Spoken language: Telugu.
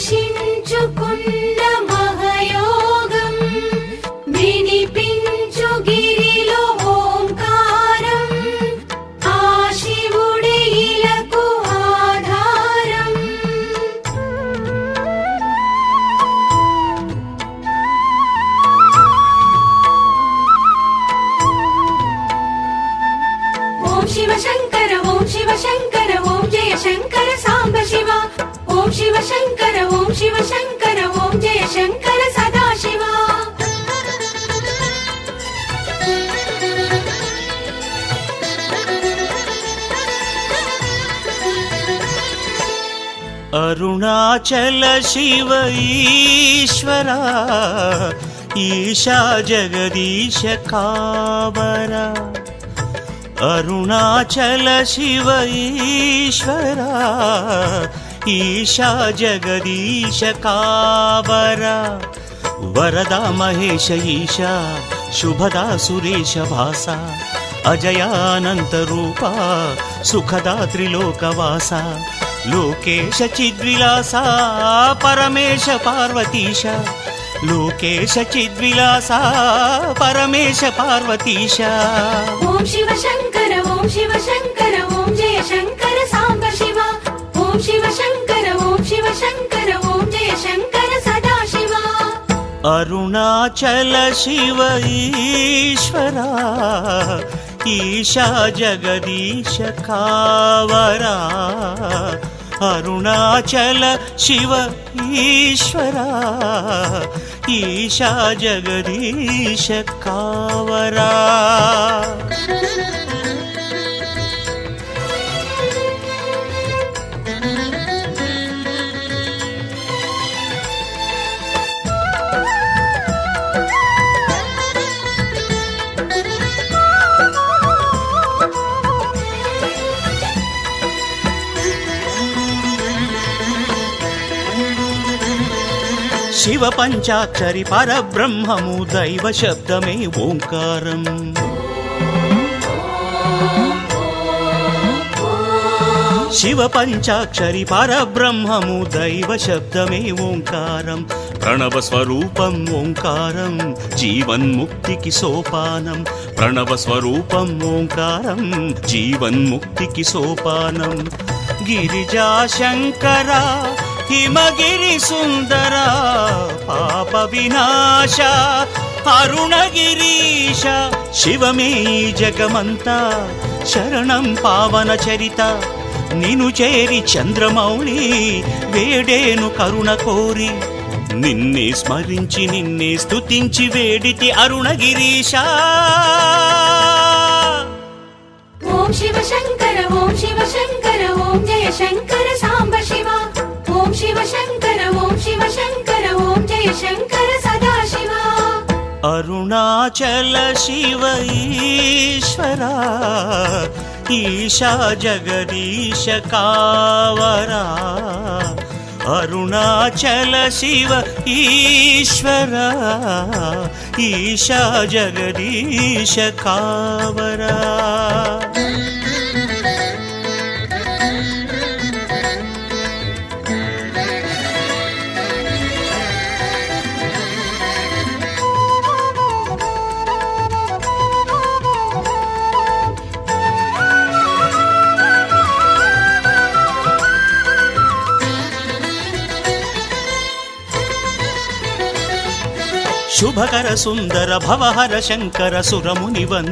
దర్శించుకున్న మహయోగం వినిపించు గిరిలో ఓంకారం ఆ శివుడే ఇలకు ఆధారం. ఓం శివ శంకర ఓం శివ శంకర ఓం జయ శంకర సాంబ శివ. ఓం శివ శంకర ఓం శివ శంకర ఓం జయ శంకర సదాశివ. అరుణాచల శివ ఈశ్వరా ఈశా జగదీశ కావరా. అరుణాచల శివ ఈశ్వరా ఈశా జగదీశ కావరా. వరదా మహేశ ఈశా శుభదా సురేశ భాస. అజయానంత రూప సుఖదా త్రిలోకవాస. లోకేశ చిద్విలాస పరమేశ పార్వతీశ. లోకేశ చిద్విలాస పరమేశ పార్వతీశ. ఓం శివ శంకర ఓం శివ శంకర ఓం జయ శంకర సాంబ శివ. ఓం శివ శంకర ఓం శివ శంకర ఓం జయ శంకర సదాశివ. అరుణాచల శివ ఈశ్వరా ఈశా జగదీశ కావరా. అరుణాచల శివ ఈశ్వరా ఈశా జగదీశ కావరా. శివ పంచాక్షరి పరబ్రహ్మము దైవ శబ్దమే ఓంకారం. శివ పంచాక్షరి పరబ్రహ్మము దైవ శబ్దమే ఓంకారం. ప్రణవ స్వరూపం ఓంకారం జీవన్ముక్తికి సోపానం. ప్రణవ స్వరూపం ఓంకారం జీవన్ముక్తికి సోపానం. గిరిజా శంకర హిమగిరి సుందర పాప వినాశ అరుణగిరీశ. శివమే జగమంతా శరణం పావన చరిత. నిను చేరి చంద్రమౌళి వేడేను కరుణ కోరి. నిన్నే స్మరించి నిన్నే స్తుతించి వేడితి అరుణగిరీశ. ఓం శివ శంకర ఓం శివ శంకర ఓం జయ శంకర సాంబ శివ. ఓం శివ శంకర ఓం శివ శంకర ఓం జయ శంకర సదాశివ. అరుణాచల శివ ఈశ్వరా ఈశా జగదీశ కావరా. అరుణాచల శివ ఈశ్వరా ఈశా జగదీశ కావరా. శుభకర సుందర భవహర శంకర సురముని వందే.